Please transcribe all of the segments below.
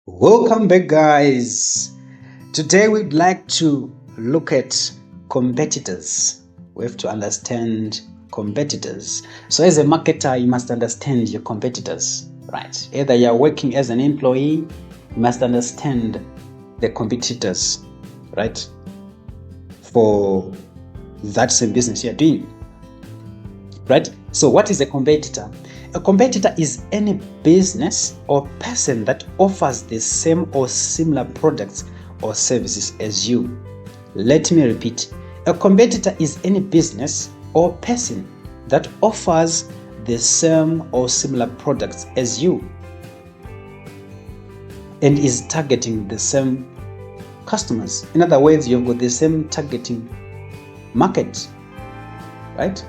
Welcome back, guys. Today we'd like to look at competitors. We have to understand competitors. So, as a marketer, you must understand your competitors, right? Either you're working as an employee, you must understand the competitors, right? For that same business you're doing, right? So, what is a competitor? A competitor is any business or person that offers the same or similar products or services as you. Let me repeat. A competitor is any business or person that offers the same or similar products as you and is targeting the same customers. In other words, you've got the same targeting market, right?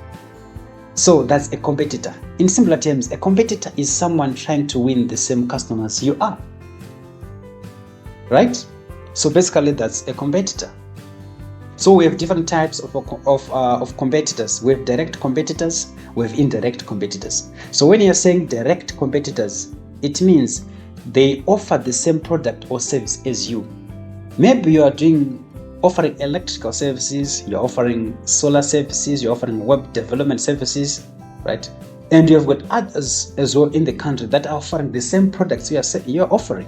So that's a competitor. In simpler terms, a competitor is someone trying to win the same customers you are, right? So basically, that's a competitor. So we have different types of competitors. We have direct competitors, we have indirect competitors. So when you're saying direct competitors, it means they offer the same product or service as you. Maybe you are offering electrical services, you're offering solar services, you're offering web development services, right? And you've got others as well in the country that are offering the same products you're offering,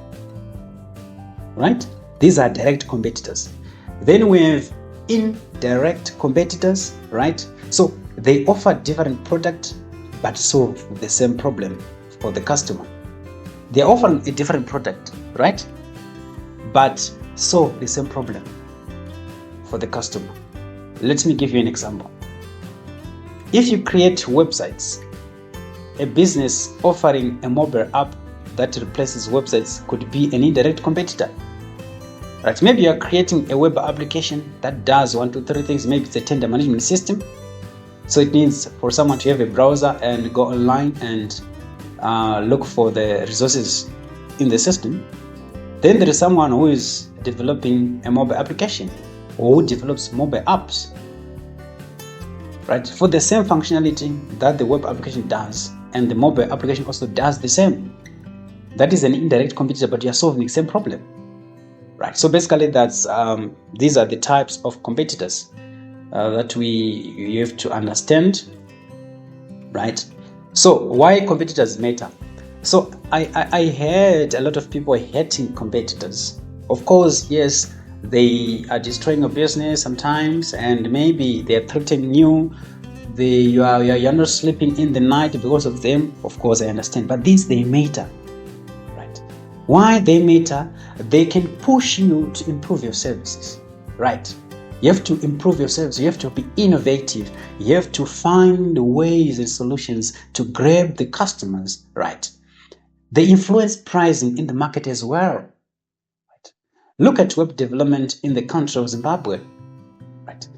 right? These are direct competitors. Then we have indirect competitors, right? So they offer different product but solve the same problem for the customer. They're offering a different product, right? But solve the same problem for the customer. Let me give you an example. If you create websites, a business offering a mobile app that replaces websites could be an indirect competitor, right? Maybe you're creating a web application that does 1, 2, 3 things. Maybe it's a tender management system. So it needs for someone to have a browser and go online and look for the resources in the system. Then there is someone who is developing a mobile application or who develops mobile apps, right? For the same functionality that the web application does, and the mobile application also does the same. That is an indirect competitor, but you're solving the same problem, right? So basically, that's these are the types of competitors that you have to understand, right? So why competitors matter? So I heard a lot of people hating competitors. Of course, yes, they are destroying your business sometimes, and maybe they are threatening you. You're not sleeping in the night because of them. Of course, I understand, but they matter, right? Why they matter? They can push you to improve your services, right? You have to improve your service. You have to be innovative. You have to find ways and solutions to grab the customers, right? They influence pricing in the market as well. Look at web development in the country of Zimbabwe, right?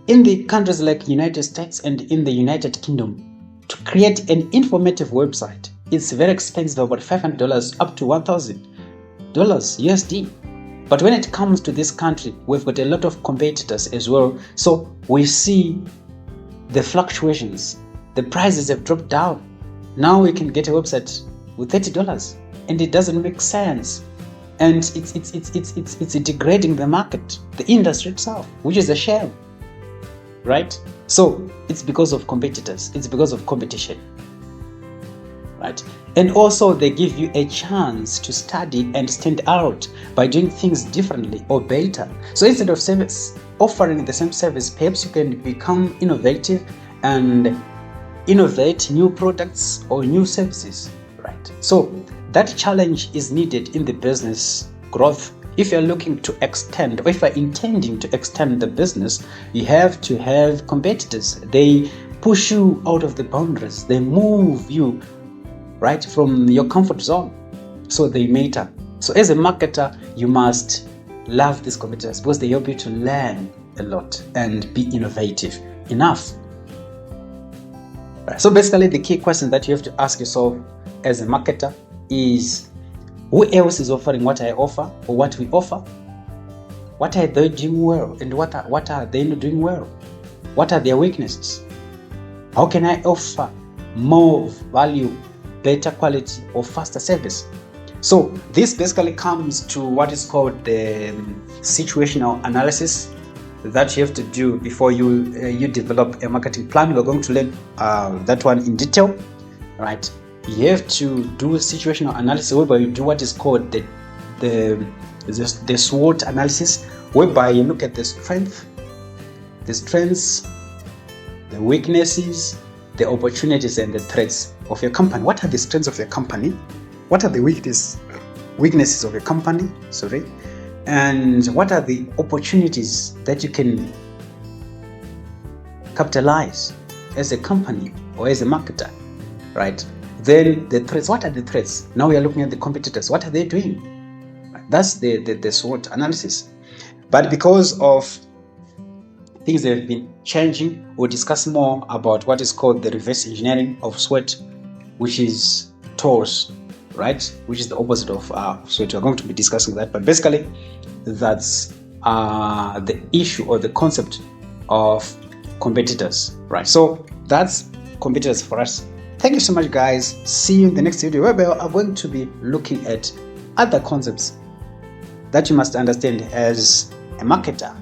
In the countries like United States and in the United Kingdom, to create an informative website, it's very expensive, about $500 up to $1,000 USD. But when it comes to this country, we've got a lot of competitors as well. So we see the fluctuations. The prices have dropped down. Now we can get a website with $30, and it doesn't make sense. And it's degrading the market, the industry itself, which is a shame, right? So it's because of competitors, it's because of competition, right? And also they give you a chance to study and stand out by doing things differently or better. So instead of offering the same service, perhaps you can become innovative and innovate new products or new services, right? So that challenge is needed in the business growth. If you're looking to extend, or if you're intending to extend the business, you have to have competitors. They push you out of the boundaries. They move you right from your comfort zone. So they matter. So as a marketer, you must love these competitors because they help you to learn a lot and be innovative enough. Right. So basically, the key question that you have to ask yourself as a marketer is, who else is offering what I offer or what we offer? What are they doing well, and what are they not doing well? What are their weaknesses? How can I offer more value, better quality, or faster service? So this basically comes to what is called the situational analysis that you have to do before you develop a marketing plan. We're going to learn that one in detail, right? You have to do situational analysis, whereby you do what is called the SWOT analysis, whereby you look at the strengths, the weaknesses, the opportunities, and the threats of your company. What are the strengths of your company? What are the weaknesses of your company? Sorry. And what are the opportunities that you can capitalize as a company or as a marketer, right? Then the threats. What are the threats? Now we are looking at the competitors. What are they doing? That's the SWOT analysis. But because of things that have been changing, we'll discuss more about what is called the reverse engineering of SWOT, which is TORS, right? Which is the opposite of SWOT. We're going to be discussing that, but basically that's the issue or the concept of competitors, right? So that's competitors for us. Thank you so much, guys. See you in the next video, where I'm going to be looking at other concepts that you must understand as a marketer.